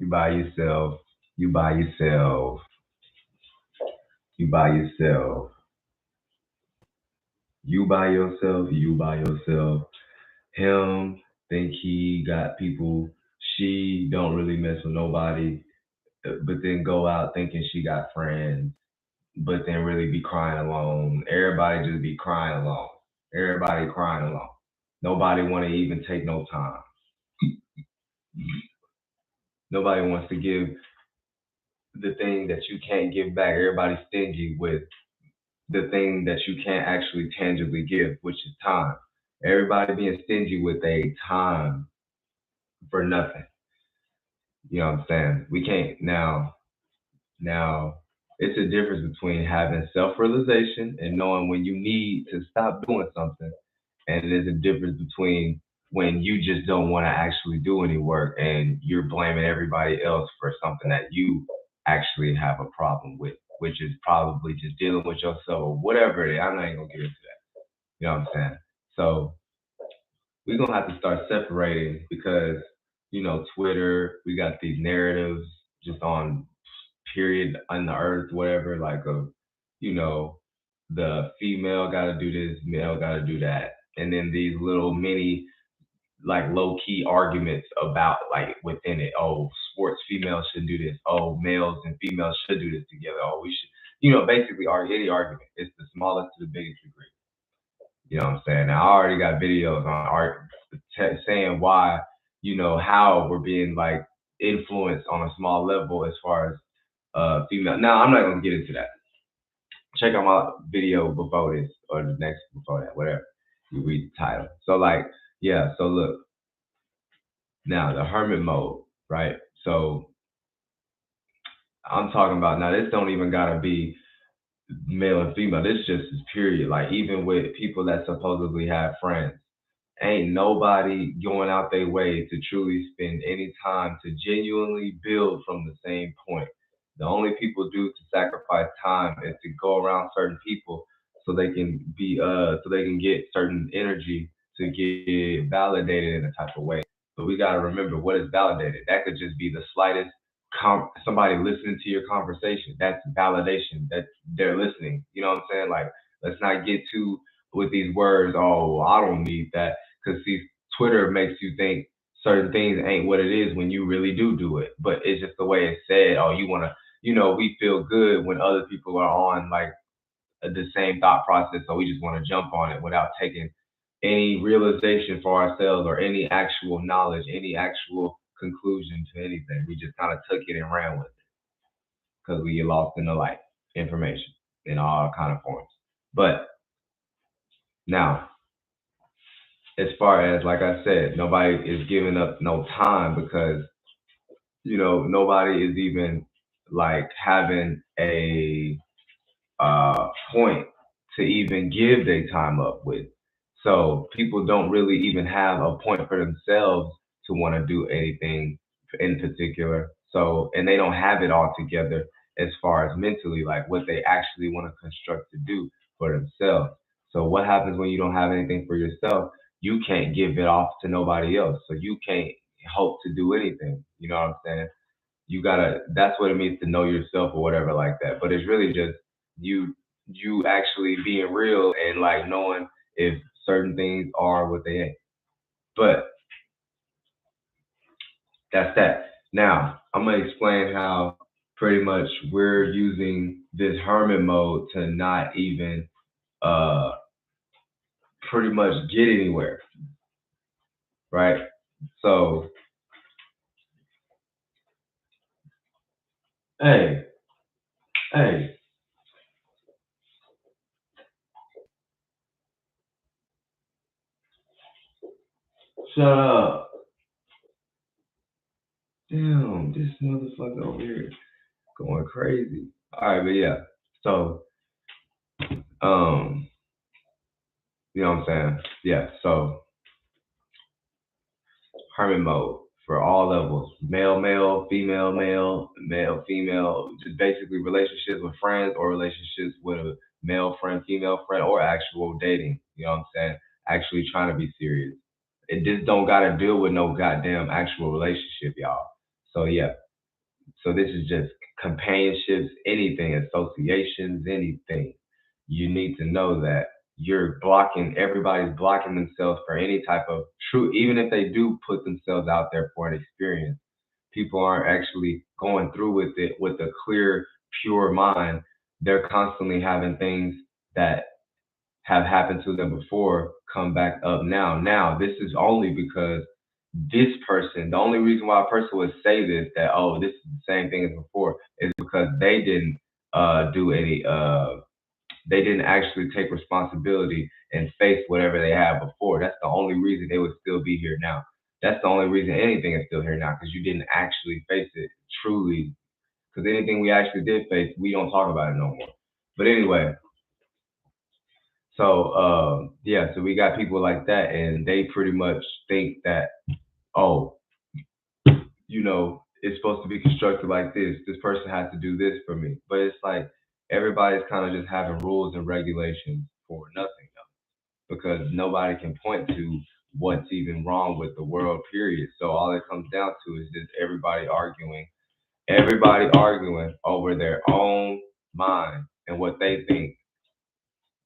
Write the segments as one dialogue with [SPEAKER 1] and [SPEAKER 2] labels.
[SPEAKER 1] You by yourself. You by yourself. You by yourself. You by yourself. You by yourself. Him think he got people. She don't really mess with nobody, but then go out thinking she got friends, but then really be crying alone. Everybody just be crying alone. Everybody crying alone. Nobody want to even take no time. Nobody wants to give the thing that you can't give back. Everybody's stingy with the thing that you can't actually tangibly give, which is time. Everybody being stingy with a time for nothing. You know what I'm saying? We can't now it's a difference between having self realization and knowing when you need to stop doing something. And there's a difference between when you just don't want to actually do any work and you're blaming everybody else for something that you actually have a problem with, which is probably just dealing with yourself or whatever it is. I'm not even gonna get into that. You know what I'm saying? So we're gonna have to start separating because Twitter, we got these narratives just on period on the earth, whatever, like you know, the female got to do this, male got to do that, and then these little mini like low key arguments about like within it. Oh, sports females should do this. Oh, males and females should do this together. Oh, we should, basically any argument. It's the smallest to the biggest degree. You know what I'm saying? Now I already got videos on art saying why, how we're being like influenced on a small level as far as female. Now I'm not gonna get into that. Check out my video before this or the next before that, whatever. You read the title. So like, yeah. So look, now the hermit mode, right? So I'm talking about now. This don't even gotta be male and female. This just is period. Like even with people that supposedly have friends, ain't nobody going out their way to truly spend any time to genuinely build from the same point. The only people do to sacrifice time is to go around certain people so they can get certain energy to get validated in a type of way. But we gotta remember what is validated. That could just be the slightest somebody listening to your conversation. That's validation that they're listening. You know what I'm saying? Like let's not get too with these words. Oh, I don't need that because see, Twitter makes you think certain things ain't what it is when you really do it. But it's just the way it's said. Oh, you wanna, we feel good when other people are on like the same thought process, so we just want to jump on it without taking any realization for ourselves or any actual knowledge, any actual conclusion to anything. We just kind of took it and ran with it because we get lost in the light information in all kind of forms. But now as far as like I said, nobody is giving up no time because nobody is even like having a point to even give their time up with. So people don't really even have a point for themselves to want to do anything in particular. So and they don't have it all together as far as mentally, like what they actually want to construct to do for themselves. So what happens when you don't have anything for yourself? You can't give it off to nobody else. So you can't hope to do anything. You know what I'm saying? You gotta that's what it means to know yourself or whatever like that. But it's really just you you actually being real and like knowing if certain things are what they ain't. But that's that. Now I'm gonna explain how pretty much we're using this hermit mode to not even uh pretty much get anywhere, right? So hey, hey, shut up. Damn, this motherfucker over here going crazy. Alright, but yeah. So um you know what I'm saying? Yeah. So hermit mode for all levels, male, male, female, male, male, female, just basically relationships with friends or relationships with a male friend, female friend, or actual dating. You know what I'm saying? Actually trying to be serious. It just don't gotta deal with no goddamn actual relationship, y'all. So yeah. So this is just companionships, anything, associations, anything. You need to know that you're blocking, everybody's blocking themselves for any type of true, even if they do put themselves out there for an experience, people aren't actually going through with it with a clear, pure mind. They're constantly having things that have happened to them before come back up now. Now, this is only because this person, the only reason why a person would say this, that, oh, this is the same thing as before, is because they didn't do any, they didn't actually take responsibility and face whatever they had before. That's the only reason they would still be here now. That's the only reason anything is still here now, because you didn't actually face it truly. Because anything we actually did face, we don't talk about it no more. But anyway, so yeah, so we got people like that, and they pretty much think that, oh, it's supposed to be constructed like this. This person has to do this for me, but it's like everybody's kind of just having rules and regulations for nothing because nobody can point to what's even wrong with the world. Period. So all it comes down to is just everybody arguing over their own mind and what they think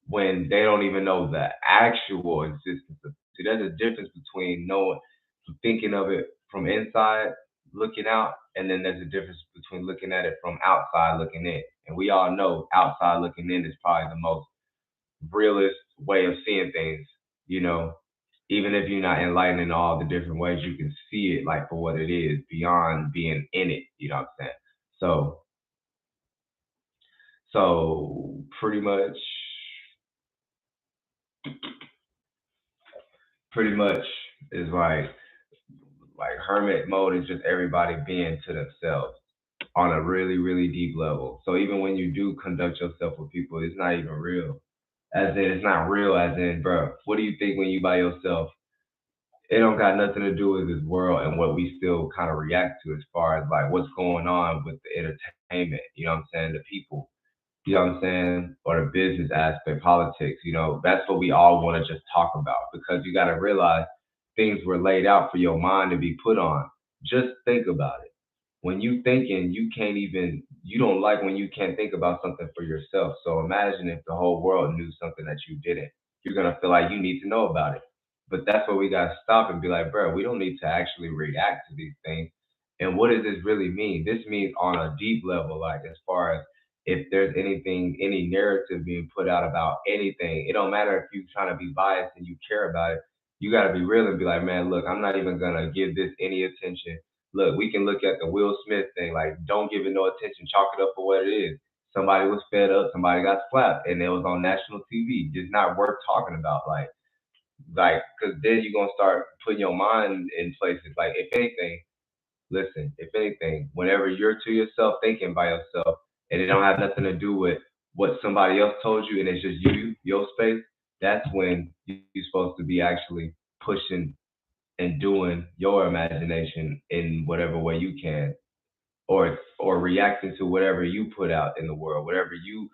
[SPEAKER 1] when they don't even know the actual existence of. See, there's a difference between knowing, thinking of it from inside, looking out, and then there's a difference between looking at it from outside, looking in. And we all know outside looking in is probably the most realist way of seeing things. You know, even if you're not enlightened in all the different ways, you can see it like for what it is beyond being in it. You know what I'm saying? So, so pretty much is like hermit mode is just everybody being to themselves on a really, really deep level. So even when you do conduct yourself with people, it's not even real. As in, it's not real. As in, bro, what do you think when you by yourself? It don't got nothing to do with this world and what we still kind of react to as far as like what's going on with the entertainment. You know what I'm saying? The people. You know what I'm saying? Or the business aspect, politics. That's what we all want to just talk about because you got to realize things were laid out for your mind to be put on. Just think about it. When you thinking, you don't like when you can't think about something for yourself. So imagine if the whole world knew something that you didn't. You're gonna feel like you need to know about it. But that's where we gotta stop and be like, bro, we don't need to actually react to these things. And what does this really mean? This means on a deep level, like as far as if there's anything, any narrative being put out about anything, it don't matter if you're trying to be biased and you care about it. You got to be real and be like, man, look, I'm not even gonna give this any attention. Look, we can look at the Will Smith thing, like don't give it no attention, chalk it up for what it is. Somebody was fed up, somebody got slapped, and it was on national TV. It's not worth talking about, because then you're gonna start putting your mind in places. Like, if anything, listen, if anything, whenever you're to yourself, thinking by yourself, and it don't have nothing to do with what somebody else told you, and it's just you, your space, that's when you're supposed to be actually pushing and doing your imagination in whatever way you can, or reacting to whatever you put out in the world, whatever you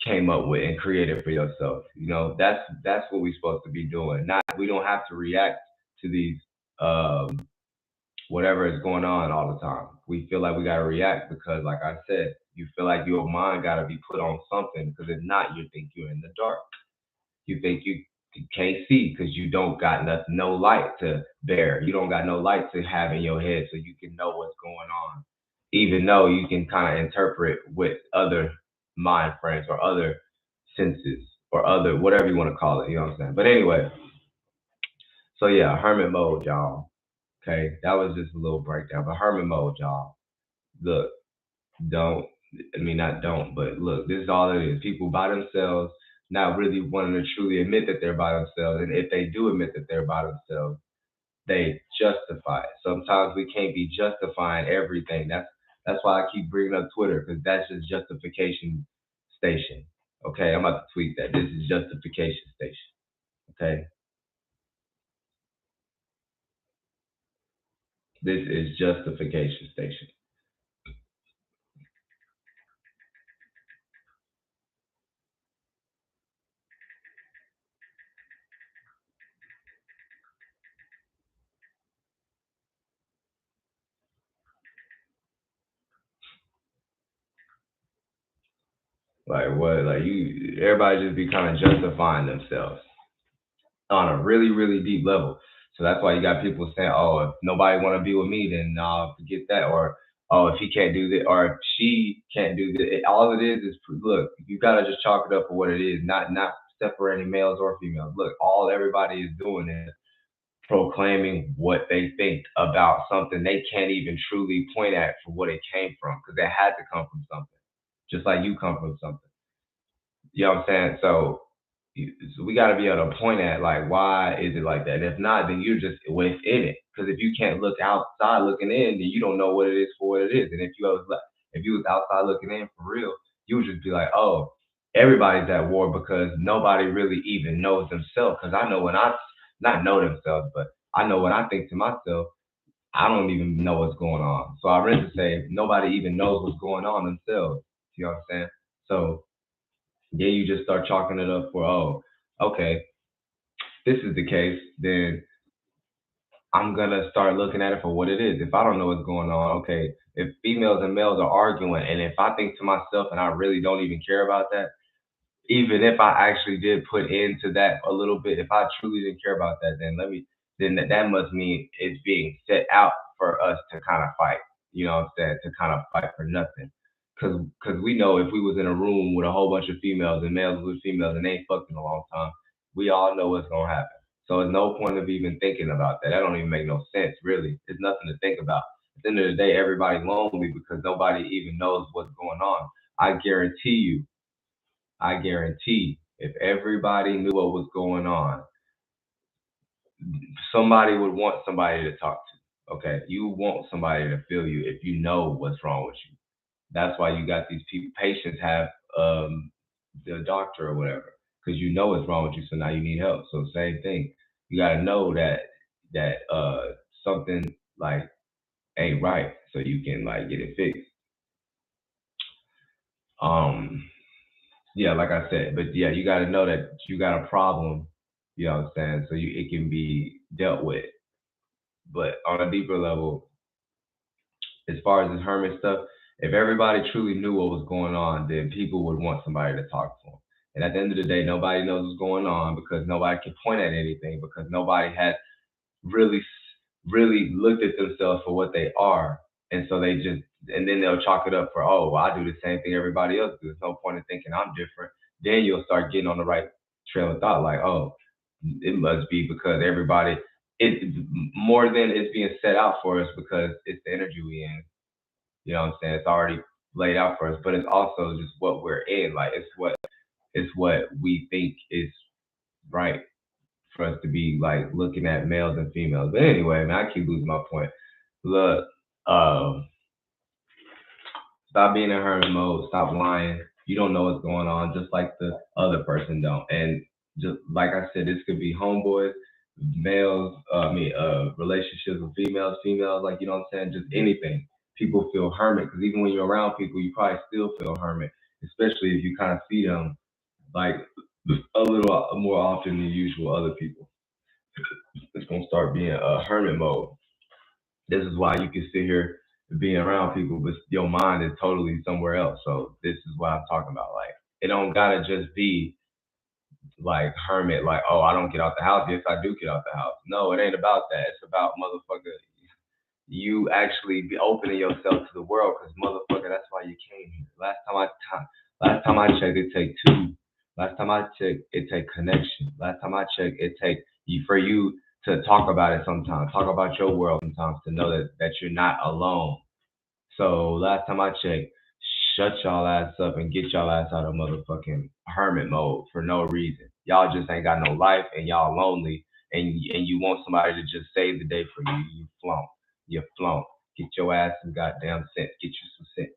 [SPEAKER 1] came up with and created for yourself. That's what we're supposed to be doing. Not, we don't have to react to these um, whatever is going on all the time. We feel like we gotta react because, like I said, you feel like your mind gotta be put on something. Because if not, you think you're in the dark. You think you can't see because you don't got no light to bear. You don't got no light to have in your head so you can know what's going on. Even though you can kind of interpret with other mind frames or other senses or other whatever you want to call it. You know what I'm saying? But anyway, so yeah, hermit mode, y'all. Okay, that was just a little breakdown. But hermit mode, y'all. Look, don't, I mean, not don't, but look, this is all it is. People by themselves, not really wanting to truly admit that they're by themselves. And if they do admit that they're by themselves, they justify it. Sometimes we can't be justifying everything. That's why I keep bringing up Twitter, because that's just justification station. Okay, I'm about to tweet that. This is justification station. Okay, this is justification station. Like what? Like you, everybody just be kind of justifying themselves on a really, really deep level. So that's why you got people saying, "Oh, if nobody want to be with me, then forget that," or "Oh, if he can't do this, or if she can't do this." All it is look. You gotta just chalk it up for what it is, not separating males or females. Look, all everybody is doing is proclaiming what they think about something they can't even truly point at for what it came from, because it had to come from something, just like you come from something. You know what I'm saying? So we got to be able to point at like why is it like that. And if not, then you're just within it. Because if you can't look outside looking in, then you don't know what it is for what it is. And if you was outside looking in for real, you would just be like, oh, everybody's at war because nobody really even knows themselves. Because I know when I not know themselves, but I know when I think to myself, I don't even know what's going on. So I meant to say nobody even knows what's going on themselves. You know what I'm saying? So then you just start chalking it up for, oh, okay, this is the case, then I'm gonna start looking at it for what it is. If I don't know what's going on, okay, if females and males are arguing, and if I think to myself and I really don't even care about that, even if I actually did put into that a little bit, if I truly didn't care about that, then that must mean it's being set out for us to kind of fight. You know what I'm saying? To kind of fight for nothing. Cause we know if we was in a room with a whole bunch of females and males with females and they ain't fucked in a long time, we all know what's gonna happen. So there's no point of even thinking about that. That don't even make no sense, really. It's nothing to think about. At the end of the day, everybody's lonely because nobody even knows what's going on. I guarantee you, I guarantee if everybody knew what was going on, somebody would want somebody to talk to. Okay, you want somebody to feel you if you know what's wrong with you. That's why you got these people. Patients have the doctor or whatever because you know what's wrong with you. So now you need help. So same thing. You got to know that something like ain't right, so you can like get it fixed. Um, yeah, like I said, but yeah, you got to know that you got a problem. You know what I'm saying? So it can be dealt with. But on a deeper level, as far as this hermit stuff, if everybody truly knew what was going on, then people would want somebody to talk to them. And at the end of the day, nobody knows what's going on because nobody can point at anything because nobody has really really looked at themselves for what they are, and so they just and then they'll chalk it up for, oh, well, I do the same thing everybody else does. There's no point in thinking I'm different. Then you'll start getting on the right trail of thought, like, oh, it must be because everybody it more than it's being set out for us because it's the energy we in. You know what I'm saying? It's already laid out for us, but it's also just what we're in. Like it's what we think is right for us to be like looking at males and females. But anyway, man, I keep losing my point. Look, um, stop being in hermit mode. Stop lying. You don't know what's going on, just like the other person don't. And just like I said, this could be homeboys, males. Relationships with females, females. Like you know what I'm saying. Just anything. People feel hermit because even when you're around people, you probably still feel hermit, especially if you kind of see them like a little more often than usual other people. It's gonna start being a hermit mode. This is why you can sit here being around people, but your mind is totally somewhere else. So this is what I'm talking about. Like it don't gotta just be like hermit, like, oh, I don't get out the house. Yes, I do get out the house. No, it ain't about that. It's about motherfucker. You actually be opening yourself to the world, because motherfucker, that's why you came here. Last time I checked, it take two. Last time I checked, it take connection. Last time I checked, it take you for you to talk about it sometimes, talk about your world sometimes, to know that you're not alone. So last time I checked, shut y'all ass up and get y'all ass out of motherfucking hermit mode for no reason. Y'all just ain't got no life and y'all lonely, and you want somebody to just save the day for you. You flaunt. You flaunt. Get your ass some goddamn sense. Get you some sense.